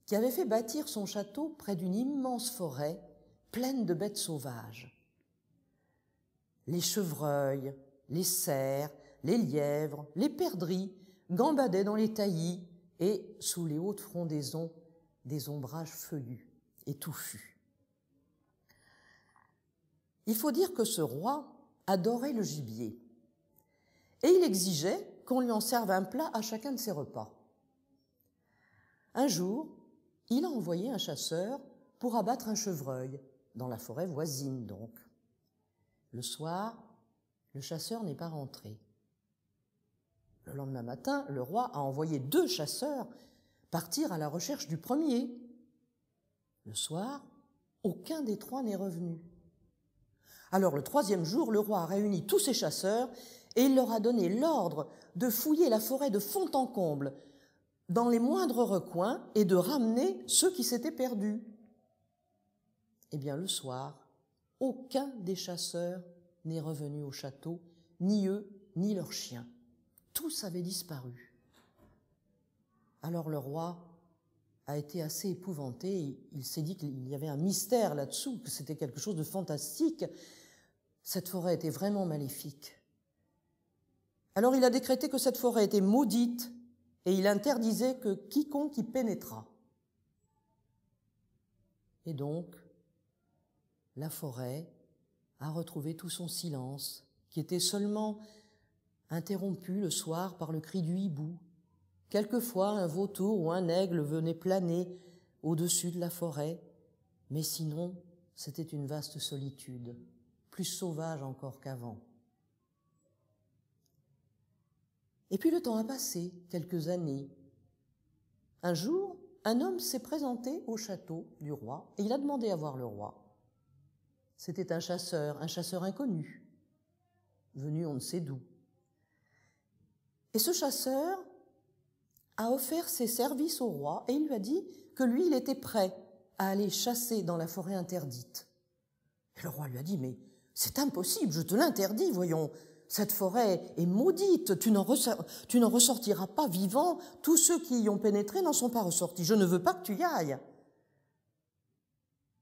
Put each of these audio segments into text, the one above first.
qui avait fait bâtir son château près d'une immense forêt pleine de bêtes sauvages. Les chevreuils, les cerfs, les lièvres, les perdrix gambadaient dans les taillis et, sous les hautes frondaisons, des ombrages feuillus et touffus. Il faut dire que ce roi adorait le gibier et il exigeait qu'on lui en serve un plat à chacun de ses repas. Un jour, il a envoyé un chasseur pour abattre un chevreuil, dans la forêt voisine donc. Le soir, le chasseur n'est pas rentré. Le lendemain matin, le roi a envoyé 2 chasseurs partir à la recherche du premier. Le soir, aucun des 3 n'est revenu. Alors le 3e jour, le roi a réuni tous ses chasseurs et il leur a donné l'ordre de fouiller la forêt de fond en comble, dans les moindres recoins, et de ramener ceux qui s'étaient perdus. Eh bien, le soir, aucun des chasseurs n'est revenu au château, ni eux, ni leurs chiens. Tous avaient disparu. Alors le roi a été assez épouvanté. Il s'est dit qu'il y avait un mystère là-dessous, que c'était quelque chose de fantastique. Cette forêt était vraiment maléfique. Alors il a décrété que cette forêt était maudite et il interdisait que quiconque y pénétrât. Et donc, la forêt a retrouvé tout son silence, qui était seulement interrompu le soir par le cri du hibou. Quelquefois, un vautour ou un aigle venait planer au-dessus de la forêt, mais sinon, c'était une vaste solitude, plus sauvage encore qu'avant. Et puis le temps a passé, quelques années. Un jour, un homme s'est présenté au château du roi et il a demandé à voir le roi. C'était un chasseur inconnu, venu on ne sait d'où. Et ce chasseur a offert ses services au roi et il lui a dit que lui, il était prêt à aller chasser dans la forêt interdite. Et le roi lui a dit « Mais c'est impossible, je te l'interdis, voyons, cette forêt est maudite, tu n'en ressortiras pas vivant, tous ceux qui y ont pénétré n'en sont pas ressortis, je ne veux pas que tu y ailles. »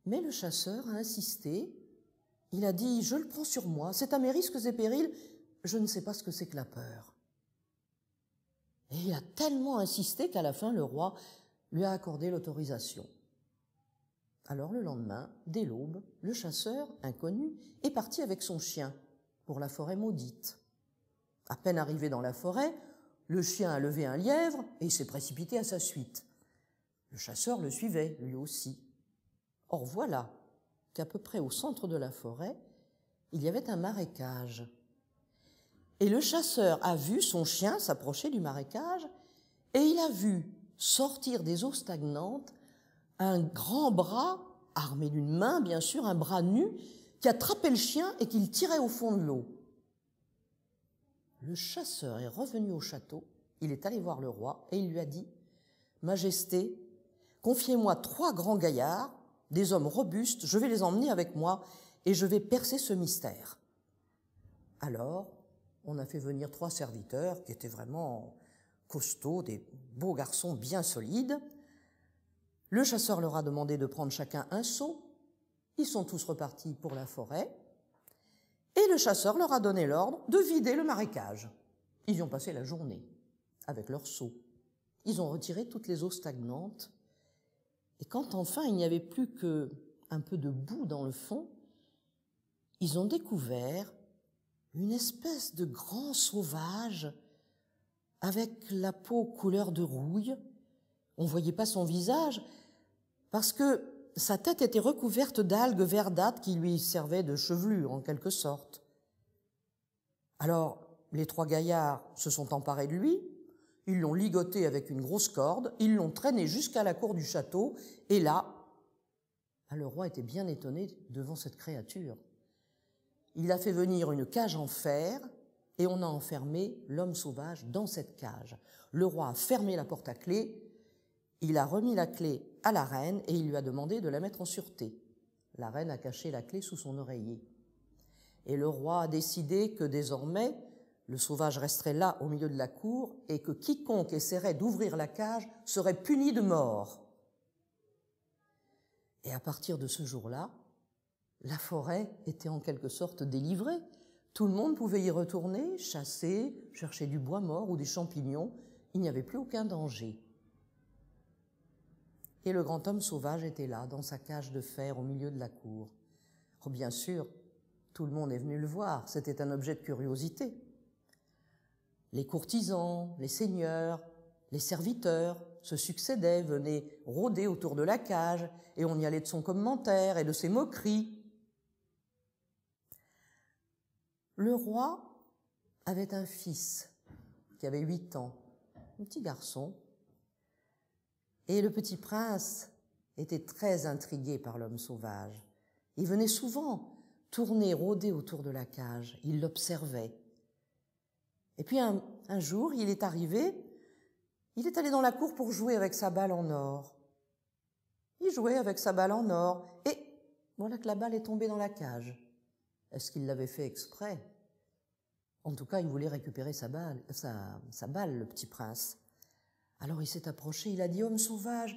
Mais le chasseur a insisté, il a dit « Je le prends sur moi, c'est à mes risques et périls, je ne sais pas ce que c'est que la peur. » Et il a tellement insisté qu'à la fin, le roi lui a accordé l'autorisation. Alors le lendemain, dès l'aube, le chasseur, inconnu, est parti avec son chien pour la forêt maudite. À peine arrivé dans la forêt, le chien a levé un lièvre et s'est précipité à sa suite. Le chasseur le suivait, lui aussi. Or voilà qu'à peu près au centre de la forêt, il y avait un marécage. Et le chasseur a vu son chien s'approcher du marécage et il a vu sortir des eaux stagnantes un grand bras, armé d'une main bien sûr, un bras nu, qui attrapait le chien et qui le tirait au fond de l'eau. Le chasseur est revenu au château, il est allé voir le roi et il lui a dit « Majesté, confiez-moi 3 grands gaillards, des hommes robustes, je vais les emmener avec moi et je vais percer ce mystère. » Alors, on a fait venir 3 serviteurs qui étaient vraiment costauds, des beaux garçons bien solides. Le chasseur leur a demandé de prendre chacun un seau. Ils sont tous repartis pour la forêt. Et le chasseur leur a donné l'ordre de vider le marécage. Ils y ont passé la journée avec leurs seaux. Ils ont retiré toutes les eaux stagnantes. Et quand enfin il n'y avait plus qu'un peu de boue dans le fond, ils ont découvert une espèce de grand sauvage avec la peau couleur de rouille. On ne voyait pas son visage parce que sa tête était recouverte d'algues verdâtres qui lui servaient de chevelure en quelque sorte. Alors, les 3 gaillards se sont emparés de lui, ils l'ont ligoté avec une grosse corde, ils l'ont traîné jusqu'à la cour du château et là, le roi était bien étonné devant cette créature. Il a fait venir une cage en fer et on a enfermé l'homme sauvage dans cette cage. Le roi a fermé la porte à clé, il a remis la clé à la reine et il lui a demandé de la mettre en sûreté. La reine a caché la clé sous son oreiller. Et le roi a décidé que désormais, le sauvage resterait là au milieu de la cour et que quiconque essaierait d'ouvrir la cage serait puni de mort. Et à partir de ce jour-là, la forêt était en quelque sorte délivrée. Tout le monde pouvait y retourner, chasser, chercher du bois mort ou des champignons. Il n'y avait plus aucun danger. Et le grand homme sauvage était là, dans sa cage de fer au milieu de la cour. Oh, bien sûr, tout le monde est venu le voir, c'était un objet de curiosité. Les courtisans, les seigneurs, les serviteurs se succédaient, venaient rôder autour de la cage, et on y allait de son commentaire et de ses moqueries. Le roi avait un fils qui avait 8 ans, un petit garçon, et le petit prince était très intrigué par l'homme sauvage. Il venait souvent tourner, rôder autour de la cage, il l'observait. Et puis un jour, il est allé dans la cour pour jouer avec sa balle en or. Il jouait avec sa balle en or, et voilà que la balle est tombée dans la cage. Est-ce qu'il l'avait fait exprès? En tout cas, il voulait récupérer sa balle, le petit prince. Alors il s'est approché, il a dit « Homme sauvage,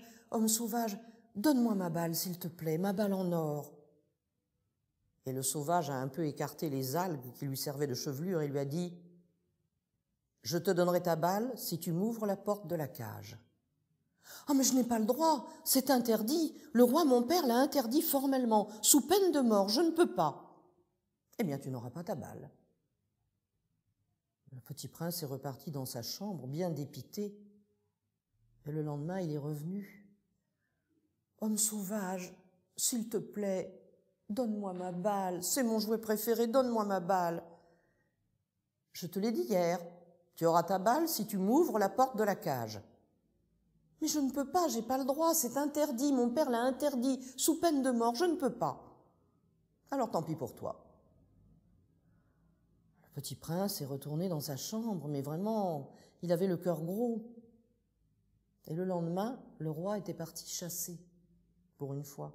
donne-moi ma balle, s'il te plaît, ma balle en or. » Et le sauvage a un peu écarté les algues qui lui servaient de chevelure et lui a dit « Je te donnerai ta balle si tu m'ouvres la porte de la cage. »« Ah, mais je n'ai pas le droit, c'est interdit. Le roi, mon père, l'a interdit formellement, sous peine de mort, je ne peux pas. »« Eh bien, tu n'auras pas ta balle. » Le petit prince est reparti dans sa chambre, bien dépité. Et le lendemain, il est revenu. « Homme sauvage, s'il te plaît, donne-moi ma balle, c'est mon jouet préféré, donne-moi ma balle. »« Je te l'ai dit hier, tu auras ta balle si tu m'ouvres la porte de la cage. »« Mais je ne peux pas, j'ai pas le droit, c'est interdit, mon père l'a interdit, sous peine de mort, je ne peux pas. »« Alors tant pis pour toi. » Le petit prince est retourné dans sa chambre, mais vraiment, il avait le cœur gros. Et le lendemain, le roi était parti chasser, pour une fois.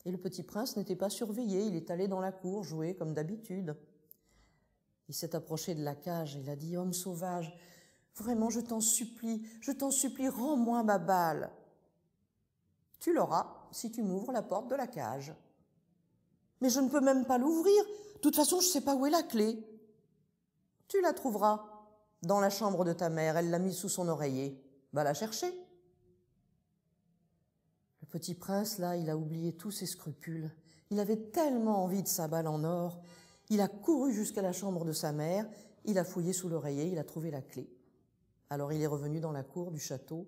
Et le petit prince n'était pas surveillé, il est allé dans la cour jouer comme d'habitude. Il s'est approché de la cage, il a dit « Homme sauvage, vraiment, je t'en supplie, rends-moi ma balle. »« Tu l'auras si tu m'ouvres la porte de la cage. »« Mais je ne peux même pas l'ouvrir, de toute façon, je ne sais pas où est la clé. »« Tu la trouveras dans la chambre de ta mère, elle l'a mise sous son oreiller. Va la chercher. » Le petit prince, là, il a oublié tous ses scrupules. Il avait tellement envie de sa balle en or. Il a couru jusqu'à la chambre de sa mère, il a fouillé sous l'oreiller, il a trouvé la clé. Alors il est revenu dans la cour du château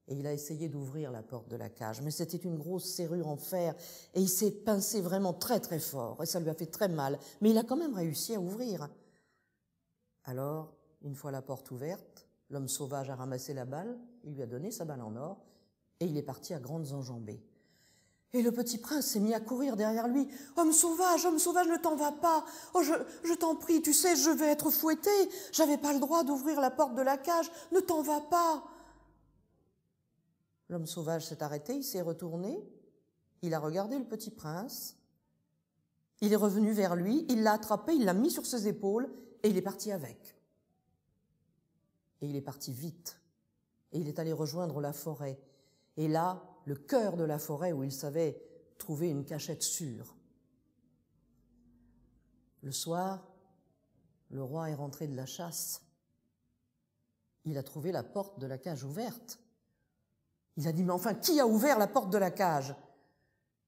et il a essayé d'ouvrir la porte de la cage. Mais c'était une grosse serrure en fer et il s'est pincé vraiment très très fort et ça lui a fait très mal. Mais il a quand même réussi à ouvrir. Alors, une fois la porte ouverte, l'homme sauvage a ramassé la balle, il lui a donné sa balle en or et il est parti à grandes enjambées. Et le petit prince s'est mis à courir derrière lui. « Homme sauvage, ne t'en va pas. Oh, je t'en prie, tu sais, je vais être fouetté. J'avais pas le droit d'ouvrir la porte de la cage. Ne t'en va pas. » L'homme sauvage s'est arrêté, il s'est retourné. Il a regardé le petit prince. Il est revenu vers lui, il l'a attrapé, il l'a mis sur ses épaules et il est parti avec. Et il est parti vite. Et il est allé rejoindre la forêt. Et là, le cœur de la forêt où il savait trouver une cachette sûre. Le soir, le roi est rentré de la chasse. Il a trouvé la porte de la cage ouverte. Il a dit « Mais enfin, qui a ouvert la porte de la cage ?»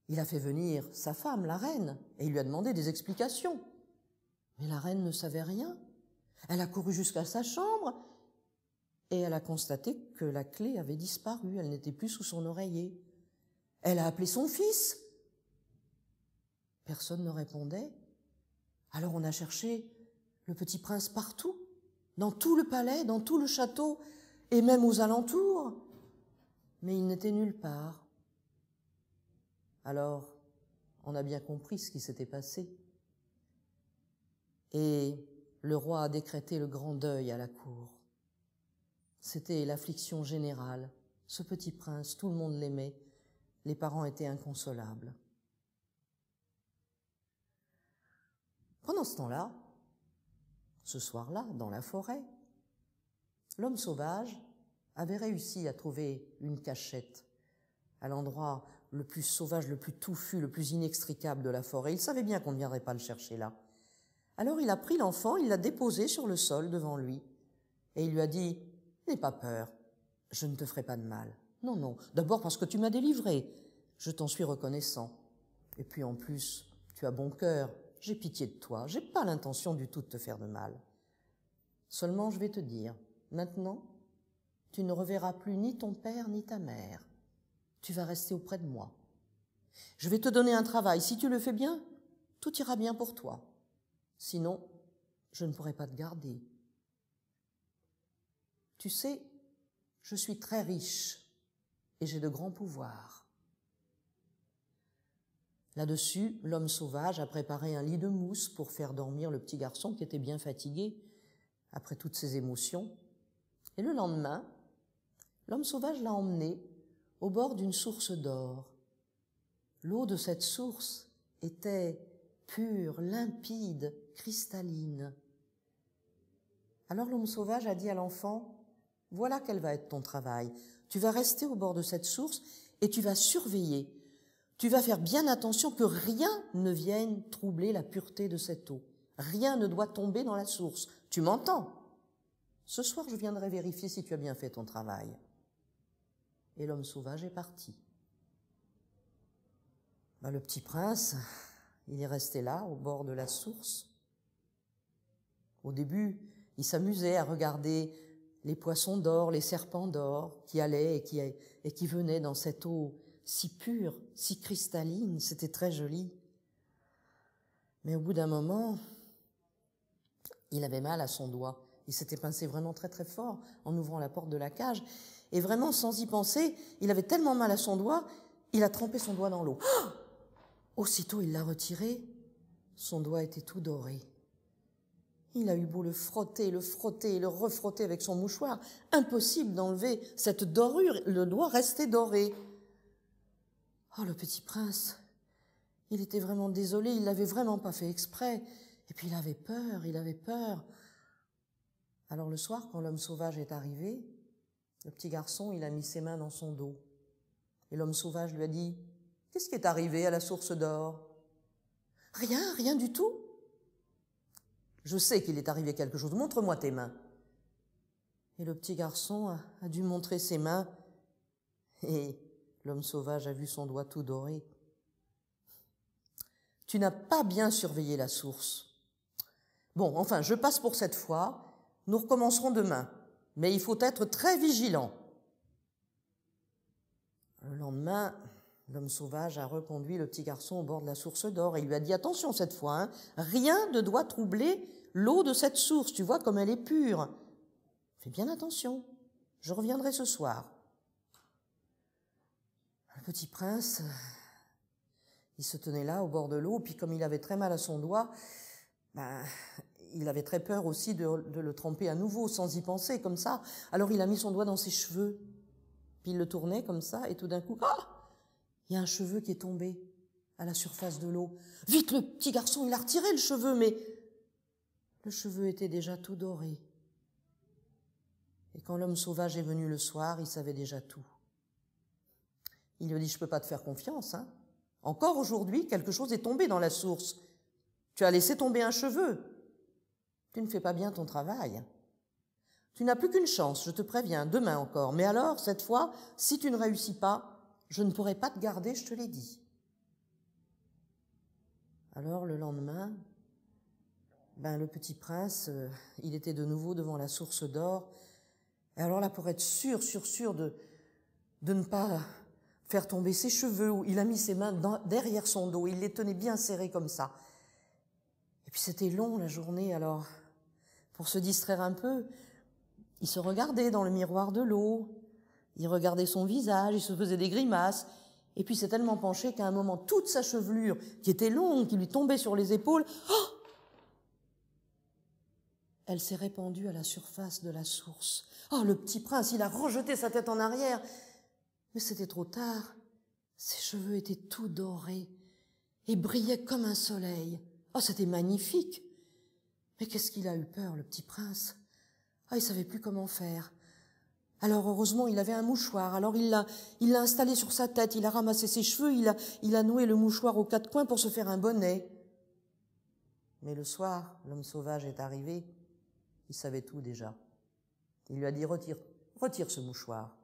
Il a fait venir sa femme, la reine, et il lui a demandé des explications. Mais la reine ne savait rien. Elle a couru jusqu'à sa chambre et elle a constaté que la clé avait disparu, elle n'était plus sous son oreiller. Elle a appelé son fils. Personne ne répondait. Alors on a cherché le petit prince partout, dans tout le palais, dans tout le château, et même aux alentours. Mais il n'était nulle part. Alors, on a bien compris ce qui s'était passé. Et le roi a décrété le grand deuil à la cour. C'était l'affliction générale. Ce petit prince, tout le monde l'aimait. Les parents étaient inconsolables. Pendant ce temps-là, ce soir-là, dans la forêt, l'homme sauvage avait réussi à trouver une cachette à l'endroit le plus sauvage, le plus touffu, le plus inextricable de la forêt. Il savait bien qu'on ne viendrait pas le chercher là. Alors il a pris l'enfant, il l'a déposé sur le sol devant lui. Et il lui a dit, « N'aie pas peur, je ne te ferai pas de mal. Non, non, d'abord parce que tu m'as délivré. Je t'en suis reconnaissant. Et puis en plus, tu as bon cœur, j'ai pitié de toi, j'ai pas l'intention du tout de te faire de mal. Seulement je vais te dire, maintenant, tu ne reverras plus ni ton père ni ta mère. Tu vas rester auprès de moi. Je vais te donner un travail. Si tu le fais bien, tout ira bien pour toi. Sinon, je ne pourrai pas te garder. Tu sais, je suis très riche et j'ai de grands pouvoirs. » Là-dessus, l'homme sauvage a préparé un lit de mousse pour faire dormir le petit garçon qui était bien fatigué après toutes ses émotions. Et le lendemain, l'homme sauvage l'a emmené au bord d'une source d'or. L'eau de cette source était pure, limpide, cristalline. Alors l'homme sauvage a dit à l'enfant, « Voilà quel va être ton travail. Tu vas rester au bord de cette source et tu vas surveiller. Tu vas faire bien attention que rien ne vienne troubler la pureté de cette eau. Rien ne doit tomber dans la source. Tu m'entends? Ce soir, je viendrai vérifier si tu as bien fait ton travail. » Et l'homme sauvage est parti. Le petit prince, il est resté là, au bord de la source. Au début, il s'amusait à regarder les poissons d'or, les serpents d'or qui allaient et qui venaient dans cette eau si pure, si cristalline, c'était très joli. Mais au bout d'un moment, il avait mal à son doigt. Il s'était pincé vraiment très très fort en ouvrant la porte de la cage. Et vraiment, sans y penser, il avait tellement mal à son doigt, il a trempé son doigt dans l'eau. Oh! Aussitôt, il l'a retiré. Son doigt était tout doré. Il a eu beau le frotter et le refrotter avec son mouchoir. Impossible d'enlever cette dorure, le doigt restait doré. Oh, le petit prince, il était vraiment désolé, il l'avait vraiment pas fait exprès. Et puis il avait peur. Alors le soir, quand l'homme sauvage est arrivé, le petit garçon, il a mis ses mains dans son dos. Et l'homme sauvage lui a dit, « Qu'est-ce qui est arrivé à la source d'or ?»« Rien du tout. »« Je sais qu'il est arrivé quelque chose, montre-moi tes mains. » Et le petit garçon a dû montrer ses mains, et l'homme sauvage a vu son doigt tout doré. « Tu n'as pas bien surveillé la source. Bon, enfin, je passe pour cette fois, nous recommencerons demain, mais il faut être très vigilant. » Le lendemain, l'homme sauvage a reconduit le petit garçon au bord de la source d'or et lui a dit « Attention cette fois, rien ne doit troubler l'eau de cette source, tu vois comme elle est pure. Fais bien attention, je reviendrai ce soir. » Le petit prince, il se tenait là au bord de l'eau, puis comme il avait très mal à son doigt, il avait très peur aussi de le tremper à nouveau, sans y penser, comme ça. Alors il a mis son doigt dans ses cheveux, puis il le tournait comme ça, et tout d'un coup, il y a un cheveu qui est tombé à la surface de l'eau. Vite, le petit garçon, il a retiré le cheveu, mais le cheveu était déjà tout doré. Et quand l'homme sauvage est venu le soir, il savait déjà tout. Il lui a dit, « Je peux pas te faire confiance, hein. Encore aujourd'hui, quelque chose est tombé dans la source. Tu as laissé tomber un cheveu. Tu ne fais pas bien ton travail. Tu n'as plus qu'une chance, je te préviens, demain encore. Mais alors, cette fois, si tu ne réussis pas, je ne pourrai pas te garder, je te l'ai dit. » Alors, le lendemain, le petit prince, il était de nouveau devant la source d'or. Et alors là, pour être sûr de ne pas faire tomber ses cheveux, il a mis ses mains derrière son dos, il les tenait bien serrés comme ça. Et puis c'était long la journée, alors pour se distraire un peu, il se regardait dans le miroir de l'eau, il regardait son visage, il se faisait des grimaces, et puis s'est tellement penché qu'à un moment, toute sa chevelure, qui était longue, qui lui tombait sur les épaules, elle s'est répandue à la surface de la source. Oh, le petit prince, il a rejeté sa tête en arrière. Mais c'était trop tard. Ses cheveux étaient tout dorés et brillaient comme un soleil. Oh, c'était magnifique. Mais qu'est-ce qu'il a eu peur, le petit prince. Il savait plus comment faire. Alors heureusement, il avait un mouchoir, alors il l'a installé sur sa tête, il a ramassé ses cheveux, il a noué le mouchoir aux quatre coins pour se faire un bonnet. Mais le soir, l'homme sauvage est arrivé, il savait tout déjà. Il lui a dit, retire ce mouchoir.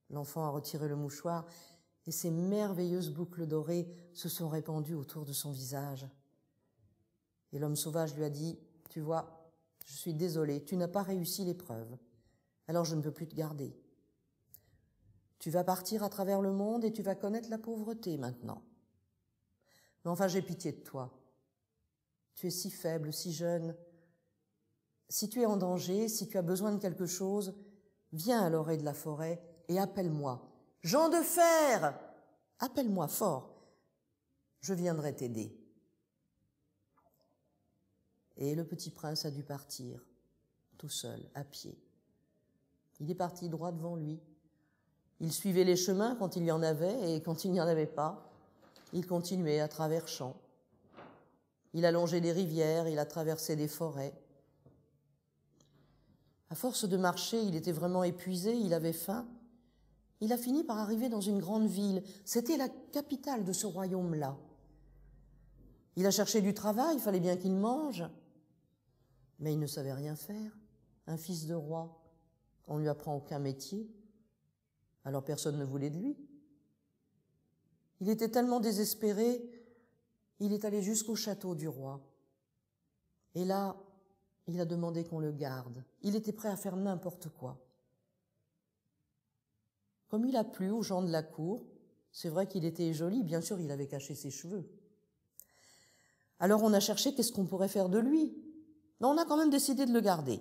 L'enfant a retiré le mouchoir et ses merveilleuses boucles dorées se sont répandues autour de son visage. Et l'homme sauvage lui a dit, tu vois, je suis désolé, tu n'as pas réussi l'épreuve, alors je ne peux plus te garder. Tu vas partir à travers le monde et tu vas connaître la pauvreté maintenant. Mais enfin, j'ai pitié de toi. Tu es si faible, si jeune. Si tu es en danger, si tu as besoin de quelque chose, viens à l'orée de la forêt et appelle-moi. Jean de Fer! Appelle-moi fort. Je viendrai t'aider. Et le petit prince a dû partir, tout seul, à pied. Il est parti droit devant lui. Il suivait les chemins quand il y en avait, et quand il n'y en avait pas, il continuait à travers champs. Il a longé des rivières, il a traversé des forêts. À force de marcher, il était vraiment épuisé, il avait faim. Il a fini par arriver dans une grande ville. C'était la capitale de ce royaume-là. Il a cherché du travail, il fallait bien qu'il mange. Mais il ne savait rien faire. Un fils de roi, on ne lui apprend aucun métier. Alors personne ne voulait de lui. Il était tellement désespéré, il est allé jusqu'au château du roi. Et là, il a demandé qu'on le garde. Il était prêt à faire n'importe quoi. Comme il a plu aux gens de la cour, c'est vrai qu'il était joli, bien sûr, il avait caché ses cheveux. Alors on a cherché qu'est-ce qu'on pourrait faire de lui. Mais on a quand même décidé de le garder.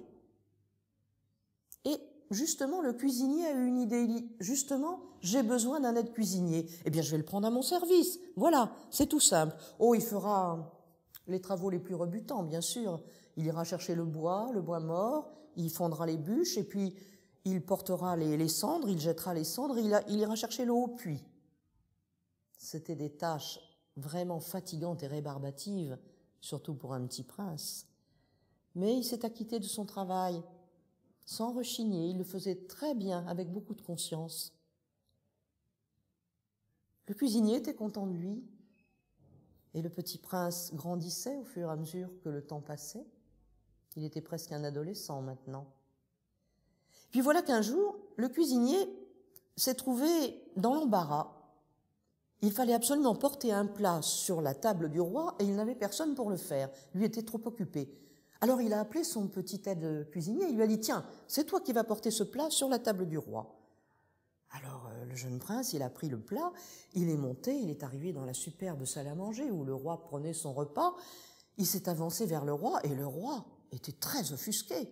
Et justement, le cuisinier a eu une idée. Il dit, justement, j'ai besoin d'un aide cuisinier. Eh bien, je vais le prendre à mon service. Voilà, c'est tout simple. Oh, il fera les travaux les plus rebutants, bien sûr. Il ira chercher le bois mort, il fendra les bûches, et puis il portera les cendres, il jettera les cendres, il ira chercher le haut puits. C'était des tâches vraiment fatigantes et rébarbatives, surtout pour un petit prince. Mais il s'est acquitté de son travail, sans rechigner, il le faisait très bien, avec beaucoup de conscience. Le cuisinier était content de lui, et le petit prince grandissait au fur et à mesure que le temps passait. Il était presque un adolescent maintenant. Puis voilà qu'un jour, le cuisinier s'est trouvé dans l'embarras. Il fallait absolument porter un plat sur la table du roi et il n'avait personne pour le faire. Lui était trop occupé. Alors il a appelé son petit aide cuisinier, il lui a dit « Tiens, c'est toi qui vas porter ce plat sur la table du roi. » Alors le jeune prince, il a pris le plat, il est monté, il est arrivé dans la superbe salle à manger où le roi prenait son repas. Il s'est avancé vers le roi et le roi était très offusqué.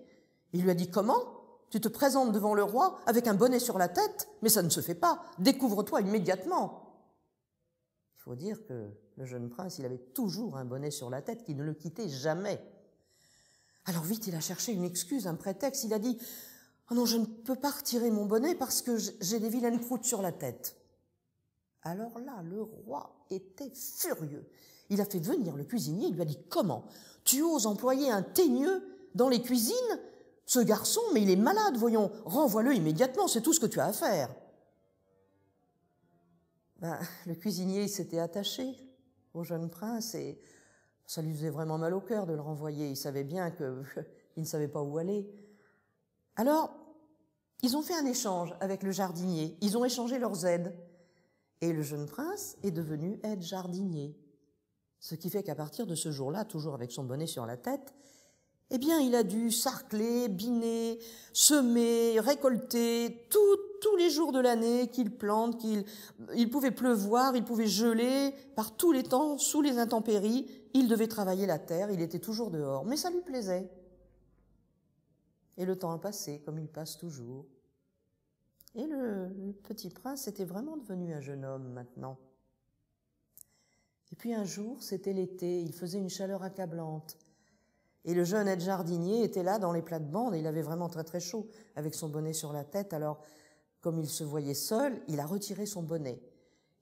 Il lui a dit « Comment ? Tu te présentes devant le roi avec un bonnet sur la tête, mais ça ne se fait pas. Découvre-toi immédiatement. » Il faut dire que le jeune prince, il avait toujours un bonnet sur la tête qui ne le quittait jamais. Alors vite, il a cherché une excuse, un prétexte. Il a dit « Oh non, je ne peux pas retirer mon bonnet parce que j'ai des vilaines croûtes sur la tête. » Alors là, le roi était furieux. Il a fait venir le cuisinier, il lui a dit « Comment ? Tu oses employer un teigneux dans les cuisines ? Ce garçon, mais il est malade, voyons, renvoie-le immédiatement, c'est tout ce que tu as à faire. » Le cuisinier s'était attaché au jeune prince et ça lui faisait vraiment mal au cœur de le renvoyer. Il savait bien qu'il ne savait pas où aller. Alors, ils ont fait un échange avec le jardinier. Ils ont échangé leurs aides. Et le jeune prince est devenu aide jardinier. Ce qui fait qu'à partir de ce jour-là, toujours avec son bonnet sur la tête, eh bien, il a dû sarcler, biner, semer, récolter tous les jours de l'année qu'il plante, il pouvait pleuvoir, il pouvait geler, par tous les temps, sous les intempéries, il devait travailler la terre, il était toujours dehors, mais ça lui plaisait. Et le temps a passé, comme il passe toujours. Et le petit prince était vraiment devenu un jeune homme maintenant. Et puis un jour, c'était l'été, il faisait une chaleur accablante. Et le jeune aide jardinier était là dans les plates-bandes et il avait vraiment très très chaud avec son bonnet sur la tête. Alors, comme il se voyait seul, il a retiré son bonnet.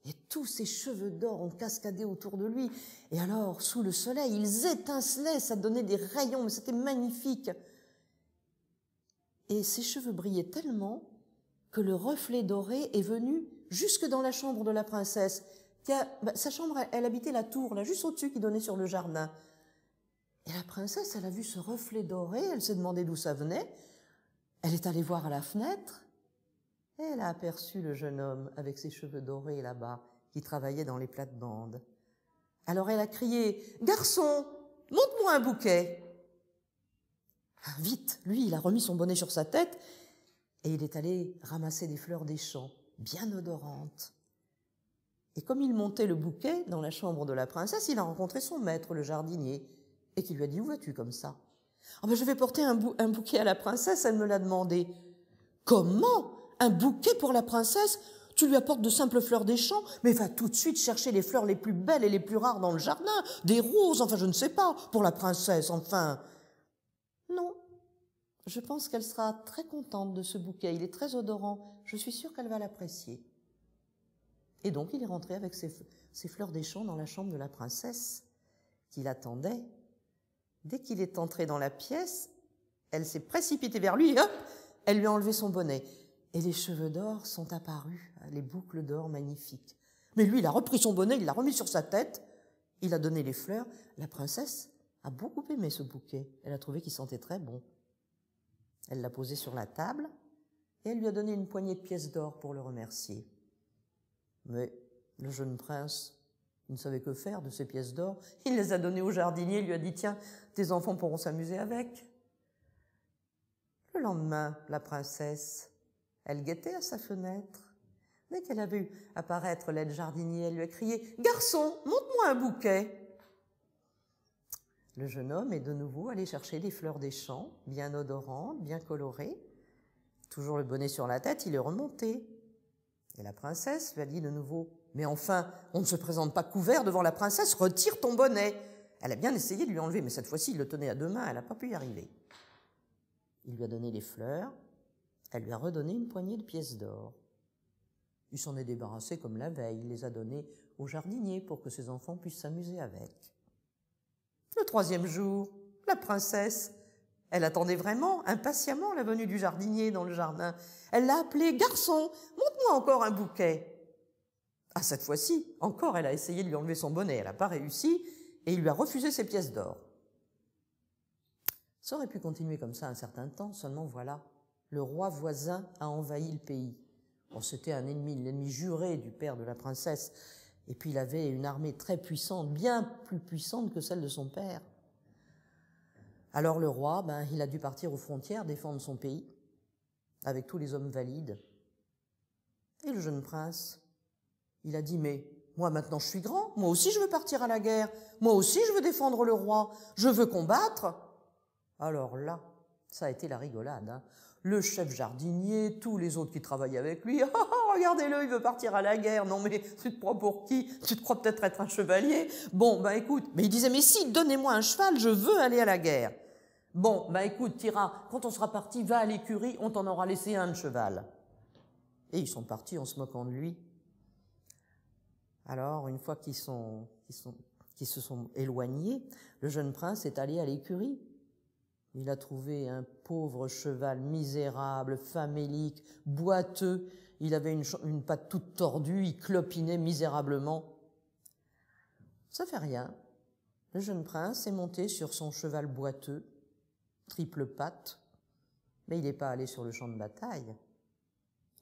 Et tous ses cheveux d'or ont cascadé autour de lui. Et alors, sous le soleil, ils étincelaient, ça donnait des rayons, mais c'était magnifique. et ses cheveux brillaient tellement que le reflet doré est venu jusque dans la chambre de la princesse. Sa chambre, elle habitait la tour, là, juste au-dessus, qui donnait sur le jardin. Et la princesse, elle a vu ce reflet doré, elle s'est demandé d'où ça venait. Elle est allée voir à la fenêtre, et elle a aperçu le jeune homme avec ses cheveux dorés là-bas, qui travaillait dans les plates-bandes. Alors elle a crié « Garçon, monte-moi un bouquet !» Vite, lui, il a remis son bonnet sur sa tête et il est allé ramasser des fleurs des champs, bien odorantes. Et comme il montait le bouquet dans la chambre de la princesse, il a rencontré son maître, le jardinier, et qui lui a dit « Où vas-tu comme ça ?»« Ah ben, je vais porter un bouquet à la princesse, elle me l'a demandé. »« Comment ? Un bouquet pour la princesse ? Tu lui apportes de simples fleurs des champs, mais va tout de suite chercher les fleurs les plus belles et les plus rares dans le jardin, des roses, enfin je ne sais pas, pour la princesse, enfin. » « Non, je pense qu'elle sera très contente de ce bouquet, il est très odorant, je suis sûre qu'elle va l'apprécier. » Et donc il est rentré avec ses fleurs des champs dans la chambre de la princesse, qui l'attendait. Dès qu'il est entré dans la pièce, elle s'est précipitée vers lui, et hop, elle lui a enlevé son bonnet. Et les cheveux d'or sont apparus, les boucles d'or magnifiques. Mais lui, il a repris son bonnet, il l'a remis sur sa tête, il a donné les fleurs. La princesse a beaucoup aimé ce bouquet, elle a trouvé qu'il sentait très bon. Elle l'a posé sur la table et elle lui a donné une poignée de pièces d'or pour le remercier. Mais le jeune prince, il ne savait que faire de ces pièces d'or. Il les a données au jardinier, il lui a dit « Tiens, tes enfants pourront s'amuser avec. » Le lendemain, la princesse, elle guettait à sa fenêtre. Dès qu'elle a vu apparaître l'aide jardinier, elle lui a crié « Garçon, monte-moi un bouquet !» Le jeune homme est de nouveau allé chercher des fleurs des champs, bien odorantes, bien colorées. Toujours le bonnet sur la tête, il est remonté. Et la princesse lui a dit de nouveau « Mais enfin, on ne se présente pas couvert devant la princesse, retire ton bonnet !» Elle a bien essayé de lui enlever, mais cette fois-ci, il le tenait à deux mains, elle n'a pas pu y arriver. Il lui a donné les fleurs, elle lui a redonné une poignée de pièces d'or. Il s'en est débarrassé comme la veille, il les a données au jardinier pour que ses enfants puissent s'amuser avec. Le troisième jour, la princesse, elle attendait vraiment, impatiemment, la venue du jardinier dans le jardin. Elle l'a appelé « Garçon, monte-moi encore un bouquet !» Ah, cette fois-ci, encore, elle a essayé de lui enlever son bonnet, elle n'a pas réussi, et il lui a refusé ses pièces d'or. Ça aurait pu continuer comme ça un certain temps, seulement voilà, le roi voisin a envahi le pays. Bon, c'était un ennemi, l'ennemi juré du père de la princesse, et puis il avait une armée très puissante, bien plus puissante que celle de son père. Alors le roi, il a dû partir aux frontières défendre son pays, avec tous les hommes valides. Et le jeune prince, il a dit « Mais moi maintenant je suis grand, moi aussi je veux partir à la guerre, moi aussi je veux défendre le roi, je veux combattre !» Alors là, ça a été la rigolade, hein. Le chef jardinier, tous les autres qui travaillaient avec lui, « Ah, regardez-le, il veut partir à la guerre, non mais tu te prends pour qui? Tu te crois peut-être être un chevalier? Bon, écoute, mais il disait « Mais si, donnez-moi un cheval, je veux aller à la guerre. » Bon, écoute, t'iras, quand on sera parti, va à l'écurie, on t'en aura laissé un de cheval. Et ils sont partis en se moquant de lui. Alors, une fois qu'ils se sont éloignés, le jeune prince est allé à l'écurie. Il a trouvé un pauvre cheval misérable, famélique, boiteux. Il avait une patte toute tordue, il clopinait misérablement. Ça fait rien. Le jeune prince est monté sur son cheval boiteux, triple patte, mais il n'est pas allé sur le champ de bataille.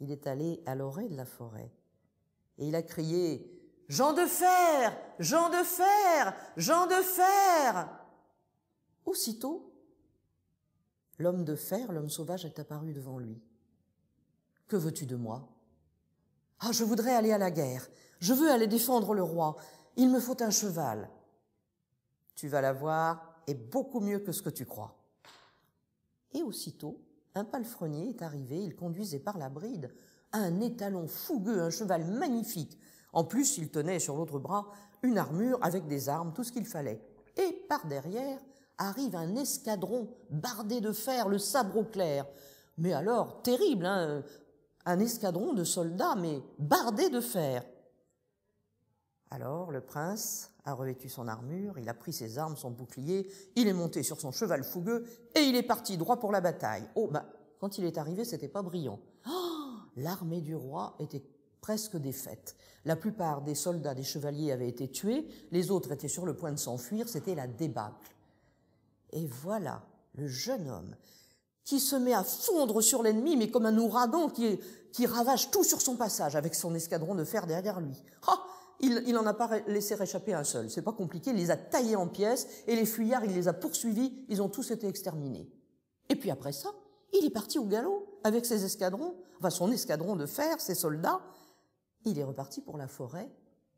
Il est allé à l'orée de la forêt. Et il a crié « Jean de fer! Jean de fer! Jean de fer !» Aussitôt, l'homme de fer, l'homme sauvage, est apparu devant lui. « Que veux-tu de moi ?»« Ah, je voudrais aller à la guerre. Je veux aller défendre le roi. Il me faut un cheval. »« Tu vas l'avoir, et beaucoup mieux que ce que tu crois. » Et aussitôt, un palefrenier est arrivé, il conduisait par la bride un étalon fougueux, un cheval magnifique. En plus, il tenait sur l'autre bras une armure avec des armes, tout ce qu'il fallait. Et par derrière arrive un escadron bardé de fer, le sabre au clair. Mais alors, terrible, hein, un escadron de soldats, mais bardé de fer. Alors, le prince a revêtu son armure, il a pris ses armes, son bouclier, il est monté sur son cheval fougueux et il est parti droit pour la bataille. Oh, Quand il est arrivé, c'était pas brillant. Oh, l'armée du roi était presque défaite. La plupart des soldats, des chevaliers avaient été tués, les autres étaient sur le point de s'enfuir, c'était la débâcle. Et voilà le jeune homme qui se met à fondre sur l'ennemi, mais comme un ouragan qui ravage tout sur son passage, avec son escadron de fer derrière lui. Ah, il n'en a pas laissé réchapper un seul, c'est pas compliqué, il les a taillés en pièces, et les fuyards, il les a poursuivis, ils ont tous été exterminés. Et puis après ça, il est parti au galop, avec ses escadrons, enfin son escadron de fer, ses soldats. Il est reparti pour la forêt,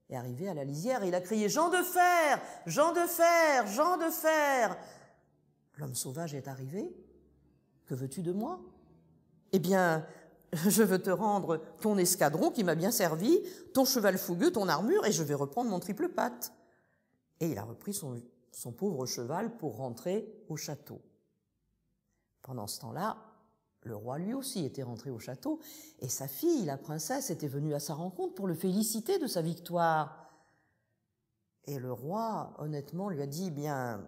et arrivé à la lisière, il a crié « Jean de fer! Jean de fer! Jean de fer !» L'homme sauvage est arrivé. « Que veux-tu de moi ?»« Eh bien, je veux te rendre ton escadron qui m'a bien servi, ton cheval fougueux, ton armure, et je vais reprendre mon triple patte. » Et il a repris son pauvre cheval pour rentrer au château. Pendant ce temps-là, le roi lui aussi était rentré au château, et sa fille, la princesse, était venue à sa rencontre pour le féliciter de sa victoire. Et le roi, honnêtement, lui a dit « Bien,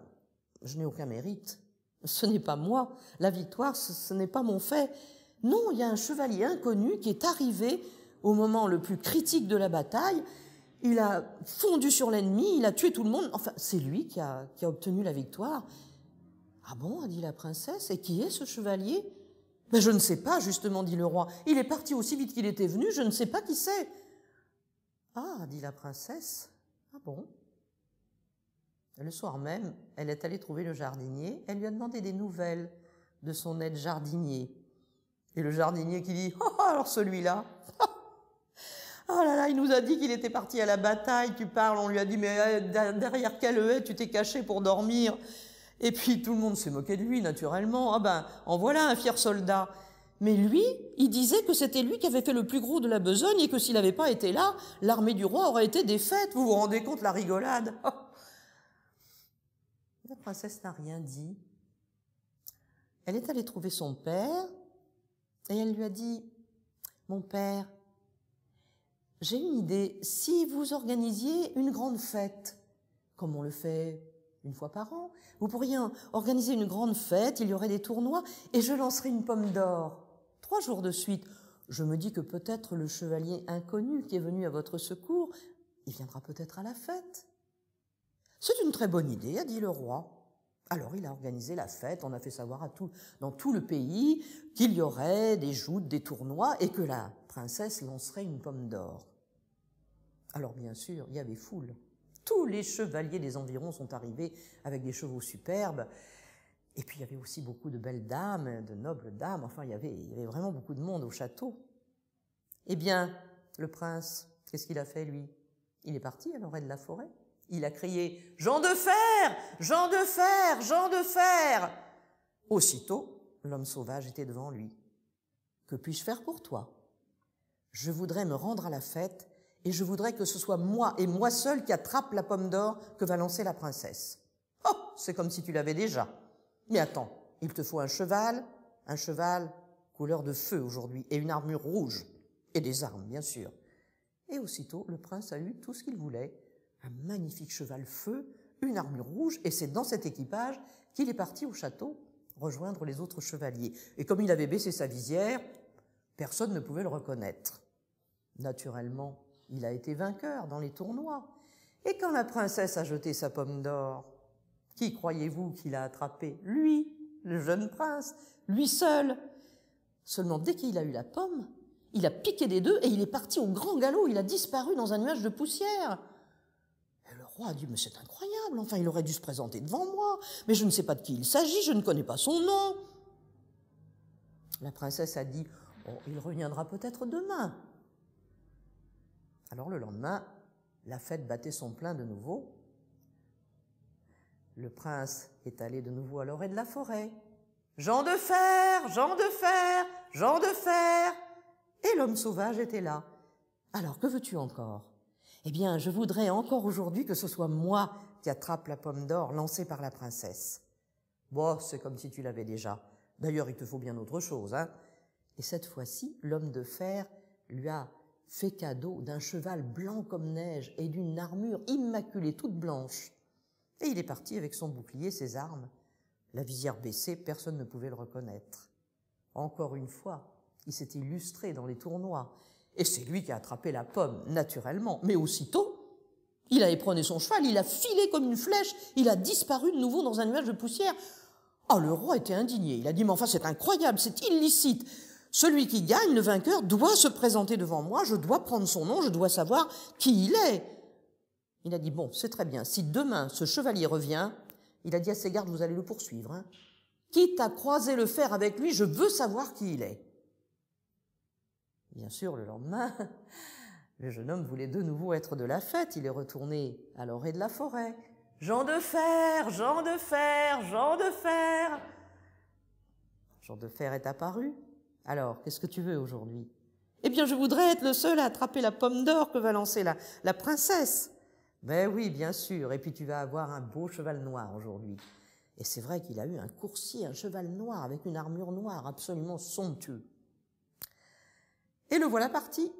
je n'ai aucun mérite. Ce n'est pas moi. La victoire, ce n'est pas mon fait. Non, il y a un chevalier inconnu qui est arrivé au moment le plus critique de la bataille. Il a fondu sur l'ennemi, il a tué tout le monde. Enfin, c'est lui qui a obtenu la victoire. » « Ah bon ?» a dit la princesse. « Et qui est ce chevalier ?»« Ben, je ne sais pas, justement, dit le roi. Il est parti aussi vite qu'il était venu, je ne sais pas qui c'est. »« Ah » dit la princesse. « Ah bon ?» Le soir même, elle est allée trouver le jardinier. Elle lui a demandé des nouvelles de son aide jardinier. Et le jardinier qui dit « Oh, alors celui-là, oh là là, il nous a dit qu'il était parti à la bataille, tu parles, on lui a dit « Mais derrière quelle haie tu t'es caché pour dormir ?» Et puis tout le monde s'est moqué de lui, naturellement. « Ah ben, en voilà un fier soldat !» Mais lui, il disait que c'était lui qui avait fait le plus gros de la besogne et que s'il n'avait pas été là, l'armée du roi aurait été défaite. Vous vous rendez compte, la rigolade? La princesse n'a rien dit. Elle est allée trouver son père et elle lui a dit « Mon père, j'ai une idée. Si vous organisiez une grande fête, comme on le fait une fois par an, vous pourriez organiser une grande fête, il y aurait des tournois et je lancerai une pomme d'or. 3 jours de suite. Je me dis que peut-être le chevalier inconnu qui est venu à votre secours, il viendra peut-être à la fête. » « C'est une très bonne idée, a dit le roi. Alors il a organisé la fête, on a fait savoir dans tout le pays qu'il y aurait des joutes, des tournois et que la princesse lancerait une pomme d'or. Alors bien sûr, il y avait foule. Tous les chevaliers des environs sont arrivés avec des chevaux superbes. Et puis il y avait aussi beaucoup de belles dames, de nobles dames. Enfin, il y avait vraiment beaucoup de monde au château. Eh bien, le prince, qu'est-ce qu'il a fait, lui? Il est parti à l'oreille de la forêt. Il a crié « Jean de fer! Jean de fer! Jean de fer !» Aussitôt, l'homme sauvage était devant lui. « Que puis-je faire pour toi? Je voudrais me rendre à la fête et je voudrais que ce soit moi et moi seul qui attrape la pomme d'or que va lancer la princesse. »« Oh, c'est comme si tu l'avais déjà. Mais attends, il te faut un cheval couleur de feu aujourd'hui, et une armure rouge, et des armes, bien sûr. » Et aussitôt, le prince a eu tout ce qu'il voulait. Un magnifique cheval feu, une armure rouge, et c'est dans cet équipage qu'il est parti au château rejoindre les autres chevaliers. Et comme il avait baissé sa visière, personne ne pouvait le reconnaître. Naturellement, il a été vainqueur dans les tournois. Et quand la princesse a jeté sa pomme d'or, qui croyez-vous qu'il a attrapé? Lui, le jeune prince, lui seul. Seulement, dès qu'il a eu la pomme, il a piqué des deux et il est parti au grand galop, il a disparu dans un nuage de poussière. Le roi a dit « Mais c'est incroyable, enfin il aurait dû se présenter devant moi, mais je ne sais pas de qui il s'agit, je ne connais pas son nom. » La princesse a dit « Oh, il reviendra peut-être demain. » Alors le lendemain, la fête battait son plein de nouveau. Le prince est allé de nouveau à l'orée de la forêt. « Jean de fer, Jean de fer, Jean de fer !» Et l'homme sauvage était là. « Alors, que veux-tu encore ? » « Eh bien, je voudrais encore aujourd'hui que ce soit moi qui attrape la pomme d'or lancée par la princesse. »« Bon, c'est comme si tu l'avais déjà. D'ailleurs, il te faut bien autre chose, hein ?» Et cette fois-ci, l'homme de fer lui a fait cadeau d'un cheval blanc comme neige et d'une armure immaculée, toute blanche. Et il est parti avec son bouclier, ses armes. La visière baissée, personne ne pouvait le reconnaître. Encore une fois, il s'est illustré dans les tournois. Et c'est lui qui a attrapé la pomme, naturellement. Mais aussitôt, il a éperonné son cheval, il a filé comme une flèche, il a disparu de nouveau dans un nuage de poussière. Ah, le roi était indigné. Il a dit, mais enfin, c'est incroyable, c'est illicite. Celui qui gagne, le vainqueur, doit se présenter devant moi, je dois prendre son nom, je dois savoir qui il est. Il a dit, bon, c'est très bien, si demain ce chevalier revient, il a dit à ses gardes, vous allez le poursuivre. Hein. Quitte à croiser le fer avec lui, je veux savoir qui il est. Bien sûr, le lendemain, le jeune homme voulait de nouveau être de la fête. Il est retourné à l'orée de la forêt. Jean de fer, Jean de fer, Jean de fer. Jean de fer est apparu. Alors, qu'est-ce que tu veux aujourd'hui? Eh bien, je voudrais être le seul à attraper la pomme d'or que va lancer la princesse. Ben oui, bien sûr. Et puis tu vas avoir un beau cheval noir aujourd'hui. Et c'est vrai qu'il a eu un coursier, un cheval noir avec une armure noire absolument somptueux. Et le voilà parti.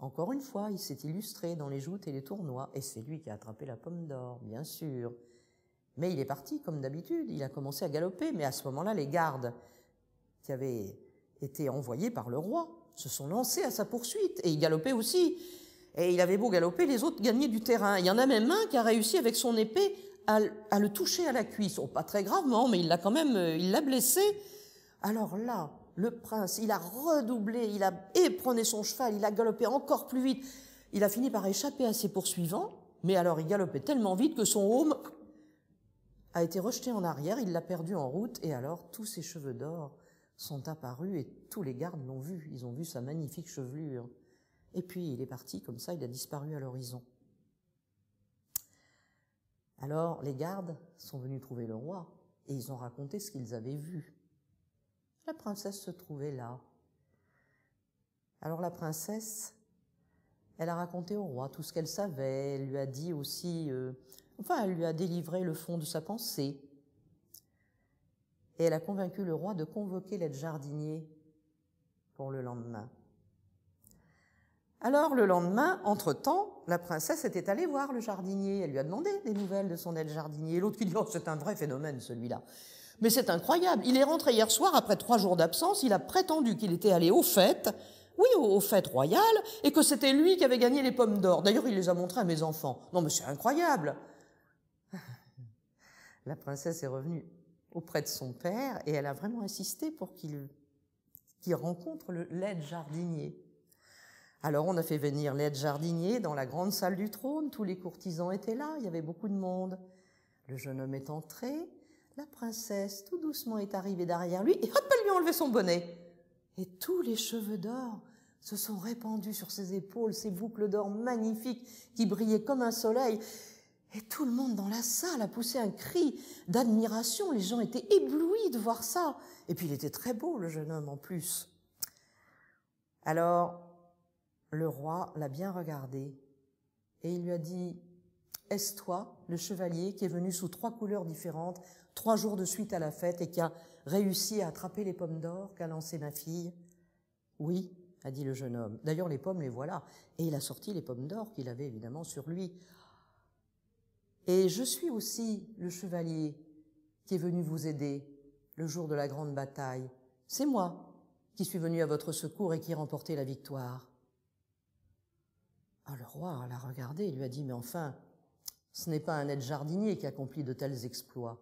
Encore une fois, il s'est illustré dans les joutes et les tournois. Et c'est lui qui a attrapé la pomme d'or, bien sûr. Mais il est parti, comme d'habitude. Il a commencé à galoper. Mais à ce moment-là, les gardes qui avaient été envoyés par le roi se sont lancés à sa poursuite. Et il galopait aussi. Et il avait beau galoper, les autres gagnaient du terrain. Il y en a même un qui a réussi avec son épée à le toucher à la cuisse. Oh, pas très gravement, mais il l'a quand même, il l'a blessé. Alors là, le prince, il a redoublé, il a éperonné son cheval, il a galopé encore plus vite. Il a fini par échapper à ses poursuivants, mais alors il galopait tellement vite que son aume a été rejeté en arrière, il l'a perdu en route, et alors tous ses cheveux d'or sont apparus et tous les gardes l'ont vu. Ils ont vu sa magnifique chevelure. Et puis il est parti comme ça, il a disparu à l'horizon. Alors les gardes sont venus trouver le roi et ils ont raconté ce qu'ils avaient vu. La princesse se trouvait là. Alors la princesse, elle a raconté au roi tout ce qu'elle savait, elle lui a dit aussi, elle lui a délivré le fond de sa pensée. Et elle a convaincu le roi de convoquer l'aide jardinier pour le lendemain. Alors, le lendemain, entre-temps, la princesse était allée voir le jardinier. Elle lui a demandé des nouvelles de son aide-jardinier. L'autre qui dit « Oh, c'est un vrai phénomène, celui-là. » Mais c'est incroyable. Il est rentré hier soir, après 3 jours d'absence. Il a prétendu qu'il était allé aux fêtes, oui, aux fêtes royales, et que c'était lui qui avait gagné les pommes d'or. D'ailleurs, il les a montrées à mes enfants. Non, mais c'est incroyable. La princesse est revenue auprès de son père, et elle a vraiment insisté pour qu'il rencontre l'aide-jardinier. Alors on a fait venir l'aide-jardinier dans la grande salle du trône, tous les courtisans étaient là, il y avait beaucoup de monde. Le jeune homme est entré, la princesse tout doucement est arrivée derrière lui et hop, elle lui a enlevé son bonnet. Et tous les cheveux d'or se sont répandus sur ses épaules, ces boucles d'or magnifiques qui brillaient comme un soleil. Et tout le monde dans la salle a poussé un cri d'admiration, les gens étaient éblouis de voir ça. Et puis il était très beau, le jeune homme en plus. Alors, le roi l'a bien regardé et il lui a dit « Est-ce toi, le chevalier, qui est venu sous 3 couleurs différentes, 3 jours de suite à la fête et qui a réussi à attraper les pommes d'or qu'a lancé ma fille ?»« Oui, » a dit le jeune homme. « D'ailleurs, les pommes, les voilà. » Et il a sorti les pommes d'or qu'il avait évidemment sur lui. « Et je suis aussi le chevalier qui est venu vous aider le jour de la grande bataille. C'est moi qui suis venu à votre secours et qui ai remporté la victoire. » Ah, le roi l'a regardé et lui a dit « Mais enfin, ce n'est pas un aide-jardinier qui accomplit de tels exploits.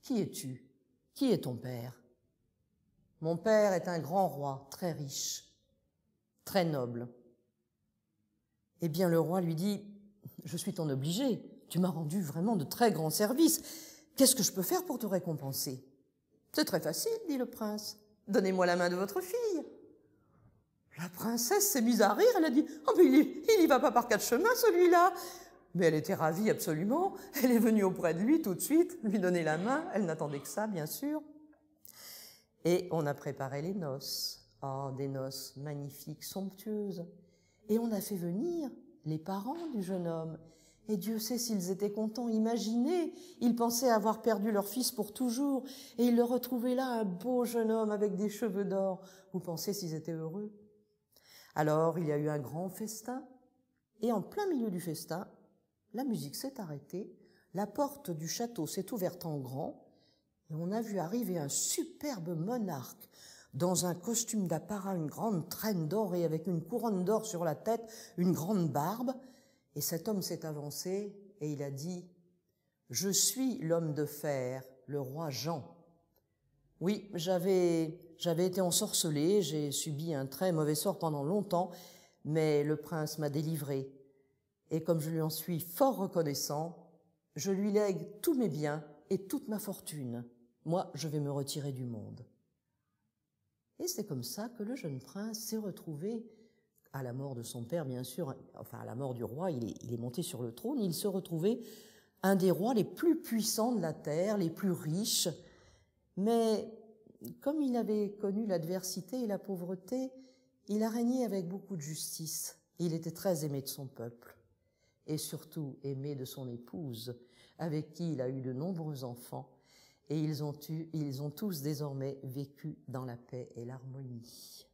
Qui es-tu? Qui est ton père ?»« Mon père est un grand roi, très riche, très noble. » Eh bien, le roi lui dit « Je suis ton obligé. Tu m'as rendu vraiment de très grands services. Qu'est-ce que je peux faire pour te récompenser ?»« C'est très facile, dit le prince. Donnez-moi la main de votre fille. » La princesse s'est mise à rire, elle a dit « Oh, mais il y va pas par 4 chemins, celui-là !» Mais elle était ravie absolument, elle est venue auprès de lui tout de suite, lui donner la main, elle n'attendait que ça, bien sûr. Et on a préparé les noces, oh, des noces magnifiques, somptueuses. Et on a fait venir les parents du jeune homme. Et Dieu sait s'ils étaient contents, imaginez, ils pensaient avoir perdu leur fils pour toujours, et ils le retrouvaient là, un beau jeune homme avec des cheveux d'or. Vous pensez s'ils étaient heureux ? Alors, il y a eu un grand festin, et en plein milieu du festin, la musique s'est arrêtée, la porte du château s'est ouverte en grand, et on a vu arriver un superbe monarque, dans un costume d'apparat, une grande traîne d'or et avec une couronne d'or sur la tête, une grande barbe. Et cet homme s'est avancé et il a dit « Je suis l'homme de fer, le roi Jean. » Oui, j'avais été ensorcelé, j'ai subi un très mauvais sort pendant longtemps, mais le prince m'a délivré. Et comme je lui en suis fort reconnaissant, je lui lègue tous mes biens et toute ma fortune. Moi, je vais me retirer du monde. Et c'est comme ça que le jeune prince s'est retrouvé, à la mort de son père, bien sûr, enfin à la mort du roi, il est monté sur le trône, il se retrouvait un des rois les plus puissants de la terre, les plus riches. Mais comme il avait connu l'adversité et la pauvreté, il a régné avec beaucoup de justice. Il était très aimé de son peuple et surtout aimé de son épouse, avec qui il a eu de nombreux enfants. Et ils ont tous désormais vécu dans la paix et l'harmonie.